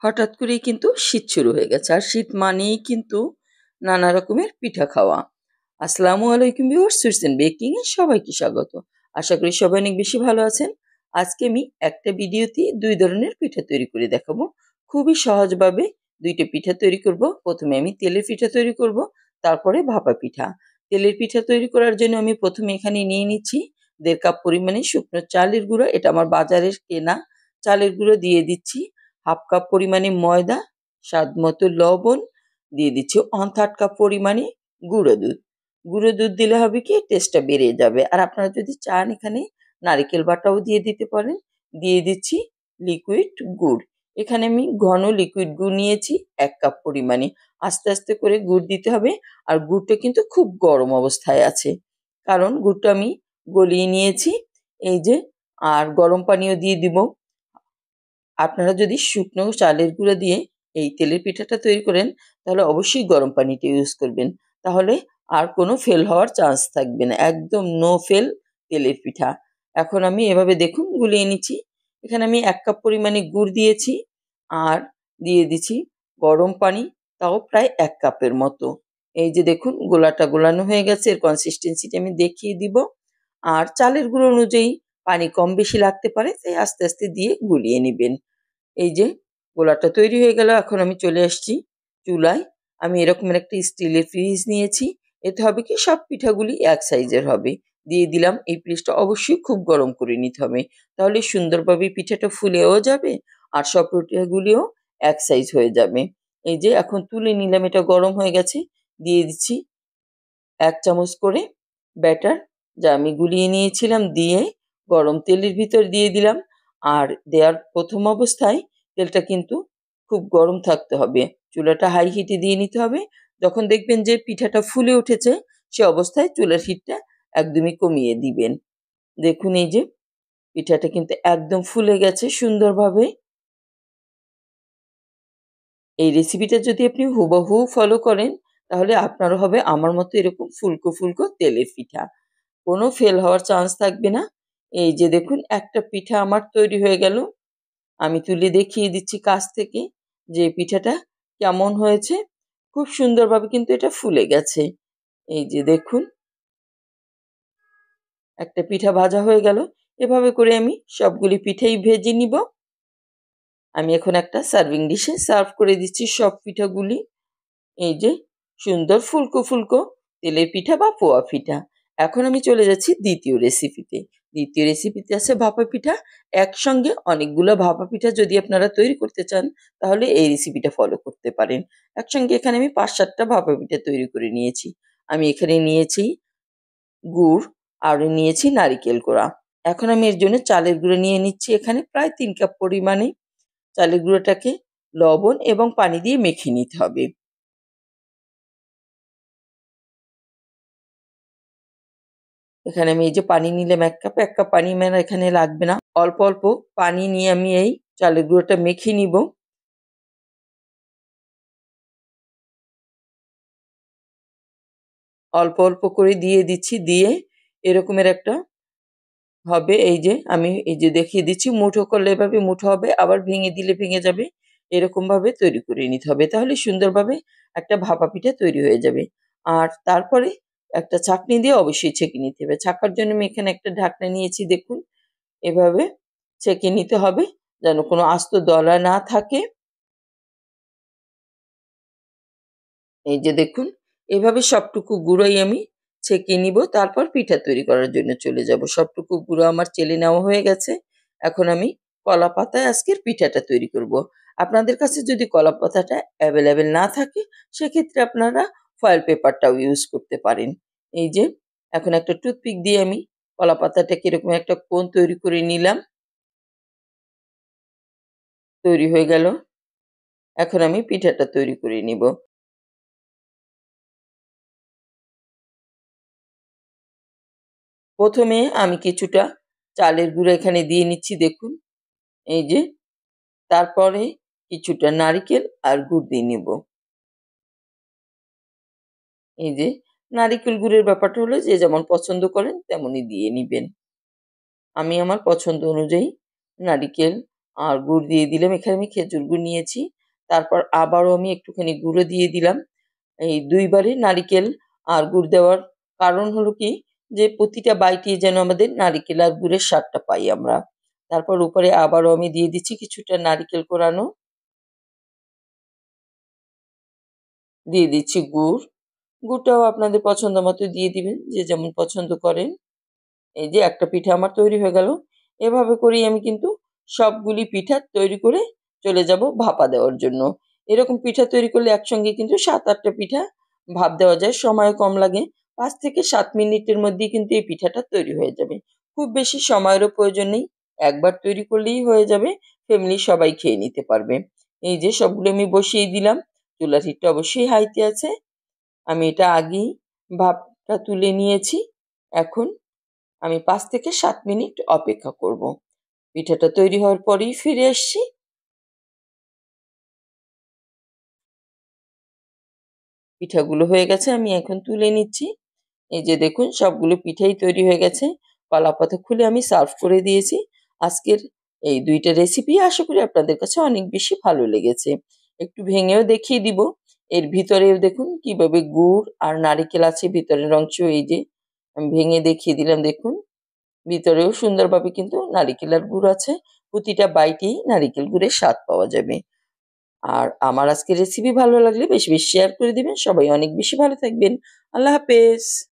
হঠাৎ করেই কিন্তু শীত শুরু হয়ে গেছে আর শীত মানেই কিন্তু নানা রকমের পিঠা খাওয়া। আসসালামু আলাইকুম ভিউয়ার্স, সুইটস এন্ড বেকিং এ সবাইকে স্বাগত। আশা করি সবাই অনেক বেশি ভালো আছেন। আজকে আমি একটা ভিডিওতে দুই ধরনের পিঠা তৈরি করে দেখাবো। খুবই সহজভাবে দুইটা পিঠা তৈরি করব। প্রথমে আমি তেলের পিঠা তৈরি করব, তারপরে ভাপা পিঠা। তেলের পিঠা তৈরি করার জন্য আমি প্রথমে এখানে নিয়ে নিচ্ছি 1.5 কাপ পরিমাণে শুকনো চালের গুঁড়ো। এটা আমার বাজারের কেনা চালের গুঁড়ো। দিয়ে দিচ্ছি 1/2 কাপ পরিমাণে ময়দা, স্বাদ মতো লবণ, দিয়ে দিচ্ছি 1/3 কাপ পরিমাণে গুঁড়ো দুধ। গুঁড়ো দুধ দিলে হবে কি টেস্টটা বেড়ে যাবে। আর আপনারা যদি চান এখানে নারিকেল বাটাও দিয়ে দিতে পারেন। দিয়ে দিচ্ছি লিকুইড গুড়। এখানে আমি ঘন লিকুইড গুড় নিয়েছি 1 কাপ পরিমাণে। আস্তে আস্তে করে গুড় দিতে হবে। আর গুড়টা কিন্তু খুব গরম অবস্থায় আছে, কারণ গুড়টা আমি গলিয়ে নিয়েছি। এই যে, আর গরম পানিও দিয়ে দিব। আপনারা যদি শুকনো চালের গুঁড়ো দিয়ে এই তেলের পিঠাটা তৈরি করেন, তাহলে অবশ্যই গরম পানিটা ইউজ করবেন। তাহলে আর কোনো ফেল হওয়ার চান্স থাকবে না। একদম নো ফেল তেলের পিঠা। এখন আমি এভাবে দেখুন গুলিয়ে নিচ্ছি। এখানে আমি 1 কাপ পরিমাণে গুড় দিয়েছি আর দিয়ে দিচ্ছি গরম পানি, তাও প্রায় 1 কাপের মতো। এই যে দেখুন গোলাটা গোলানো হয়ে গেছে। এর কনসিস্টেন্সিটা আমি দেখিয়ে দিব। আর চালের গুঁড়ো অনুযায়ী পানি কম বেশি লাগতে পারে, তাই আস্তে আস্তে দিয়ে গুলিয়ে নিবেন। এই যে গোলাটা তৈরি হয়ে গেল। এখন আমি চলে আসছি চুলায়। আমি এরকমের একটা স্টিলের ফ্রিজ নিয়েছি। এতে হবে কি সব পিঠাগুলি এক সাইজের হবে। দিয়ে দিলাম। এই ফ্রিজটা অবশ্যই খুব গরম করে নিতে হবে, তাহলে সুন্দরভাবে পিঠাটা ফুলেও যাবে আর সব পিঠাগুলিও এক সাইজ হয়ে যাবে। এই যে এখন তুলে নিলাম, এটা গরম হয়ে গেছে। দিয়ে দিচ্ছি 1 চামচ করে ব্যাটার, যা আমি গুলিয়ে নিয়েছিলাম, দিয়ে গরম তেলের ভিতর দিয়ে দিলাম। আর দেওয়ার প্রথম অবস্থায় তেলটা কিন্তু খুব গরম থাকতে হবে। চুলাটা হাই হিটে দিয়ে নিতে হবে। যখন দেখবেন যে পিঠাটা ফুলে উঠেছে, সে অবস্থায় চুলার হিটটা একদমই কমিয়ে দিবেন। দেখুন এই যে পিঠাটা কিন্তু একদম ফুলে গেছে সুন্দরভাবে। এই রেসিপিটা যদি আপনি হুবহু ফলো করেন, তাহলে আপনারও হবে আমার মতো এরকম ফুলকো ফুলকো তেলের পিঠা। কোনো ফেল হওয়ার চান্স থাকবে না। এই যে দেখুন একটা পিঠা আমার তৈরি হয়ে গেল। আমি তুলে দেখিয়ে দিচ্ছি কাছ থেকে যে পিঠাটা কেমন হয়েছে। খুব সুন্দরভাবে কিন্তু এটা ফুলে গেছে। এই যে দেখুন একটা পিঠা ভাজা হয়ে গেল। এভাবে করে আমি সবগুলি পিঠাই ভেজে নিব। আমি এখন একটা সার্ভিং ডিশে সার্ভ করে দিচ্ছি সব পিঠাগুলি। এই যে সুন্দর ফুলকো ফুলকো তেলের পিঠা বা পোয়া পিঠা। এখন আমি চলে যাচ্ছি দ্বিতীয় রেসিপিতে। দ্বিতীয় রেসিপিতে আছে ভাপা পিঠা। একসঙ্গে অনেকগুলো ভাপা পিঠা যদি আপনারা তৈরি করতে চান, তাহলে এই রেসিপিটা ফলো করতে পারেন। একসঙ্গে এখানে আমি 5-7টা ভাপা পিঠা তৈরি করে নিয়েছি। আমি এখানে নিয়েছি গুড় আর নিয়েছি নারিকেল কোড়া। এখন আমি এর জন্য চালের গুঁড়ো নিয়ে নিচ্ছি এখানে প্রায় 3 কাপ পরিমাণে। চালের গুঁড়োটাকে লবণ এবং পানি দিয়ে মেখে নিতে হবে। এখানে আমি এই যে পানি নিলাম 1 কাপ। 1 কাপ পানি আমার এখানে লাগবে না। অল্প অল্প পানি নিয়ে আমি এই চালের গুঁড়োটা মেখে নিব। অল্প অল্প করে দিয়ে দিচ্ছি। দিয়ে এরকমের একটা হবে। এই যে আমি এই যে দেখিয়ে দিচ্ছি, মুঠো করলে এভাবে মুঠো হবে, আবার ভেঙে দিলে ভেঙে যাবে। এরকমভাবে তৈরি করে নিতে হবে। তাহলে সুন্দরভাবে একটা ভাপা পিঠা তৈরি হয়ে যাবে। আর তারপরে একটা ছাঁকনি দিয়ে অবশ্যই ছেঁকে নিতে হবে। ছাঁকার জন্য আমি এখানে একটা ঢাকনা নিয়েছি দেখুন। এভাবে ছেঁকে নিতে হবে যেন কোনো আস্ত দলা না থাকে। এই যে দেখুন এভাবে সবটুকু গুঁড়োই আমি ছেঁকে নিব। তারপর পিঠা তৈরি করার জন্য চলে যাব। সবটুকু গুঁড়ো আমার চেলে নেওয়া হয়ে গেছে। এখন আমি কলা পাতায় আজকের পিঠাটা তৈরি করব। আপনাদের কাছে যদি কলা পাতাটা অ্যাভেলেবেল না থাকে, সেক্ষেত্রে আপনারা ফয়েল পেপারটাও ইউজ করতে পারেন। এই যে এখন একটা টুথপিক দিয়ে আমি কলা পাতাটাকে এরকম একটা কোণ তৈরি করে নিলাম। তৈরি হয়ে গেল। এখন আমি পিঠাটা তৈরি করে নিব। প্রথমে আমি কিছুটা চালের গুঁড়ো এখানে দিয়ে নিচ্ছি দেখুন। এই যে, তারপরে কিছুটা নারিকেল আর গুড় দিয়ে নিব। এই যে নারিকেল গুড়ের ব্যাপারটা হলো যে যেমন পছন্দ করেন তেমনই দিয়ে নিবেন। আমি আমার পছন্দ অনুযায়ী নারিকেল আর গুড় দিয়ে দিলাম। এখানে আমি খেজুর গুড় নিয়েছি। তারপর আবারও আমি একটুখানি গুঁড়ো দিয়ে দিলাম। এই ২ বারে নারিকেল আর গুড় দেওয়ার কারণ হলো কি, যে প্রতিটা বাইটে যেন আমাদের নারিকেল আর গুড়ের স্বাদটা পাই আমরা। তারপর উপরে আবারও আমি দিয়ে দিচ্ছি কিছুটা নারিকেল কোরানো, দিয়ে দিচ্ছি গুড়। গুড়টাও আপনাদের পছন্দ মতো দিয়ে দিবেন, যে যেমন পছন্দ করেন। এই যে একটা পিঠা আমার তৈরি হয়ে গেল। এভাবে করেই আমি কিন্তু সবগুলি পিঠা তৈরি করে চলে যাব ভাপা দেওয়ার জন্য। এরকম পিঠা তৈরি করলে একসঙ্গে কিন্তু ৭-৮ টা পিঠা ভাপ দেওয়া যায়, সময়ও কম লাগে। ৫ থেকে ৭ মিনিটের মধ্যেই কিন্তু এই পিঠাটা তৈরি হয়ে যাবে। খুব বেশি সময়েরও প্রয়োজন নেই। একবার তৈরি করলেই হয়ে যাবে, ফ্যামিলির সবাই খেয়ে নিতে পারবে। এই যে সবগুলো আমি বসিয়ে দিলাম। চুলার হিটটা অবশ্যই হাইতে আছে। আমি এটা আগেই ভাপটা তুলে নিয়েছি। এখন আমি ৫ থেকে ৭ মিনিট অপেক্ষা করব। পিঠাটা তৈরি হওয়ার পরেই ফিরে আসছি। পিঠাগুলো হয়ে গেছে, আমি এখন তুলে নিচ্ছি। এই যে দেখুন সবগুলো পিঠাই তৈরি হয়ে গেছে। কলাপাতা খুলে আমি সার্ভ করে দিয়েছি। আজকের এই ২ টা রেসিপি আশা করি আপনাদের কাছে অনেক বেশি ভালো লেগেছে। একটু ভেঙেও দেখিয়ে দিব। এর ভিতরেও দেখুন কিভাবে গুড় আর নারিকেল আছে, ভিতরের অংশ এই যে আমি ভেঙে দেখিয়ে দিলাম দেখুন। ভিতরেও সুন্দরভাবে কিন্তু নারিকেল আর গুড় আছে। প্রতিটা বাইটেই নারিকেল গুড়ের স্বাদ পাওয়া যাবে। আর আমার আজকের রেসিপি ভালো লাগলে বেশি বেশি শেয়ার করে দিবেন। সবাই অনেক বেশি ভালো থাকবেন। আল্লাহ হাফেজ।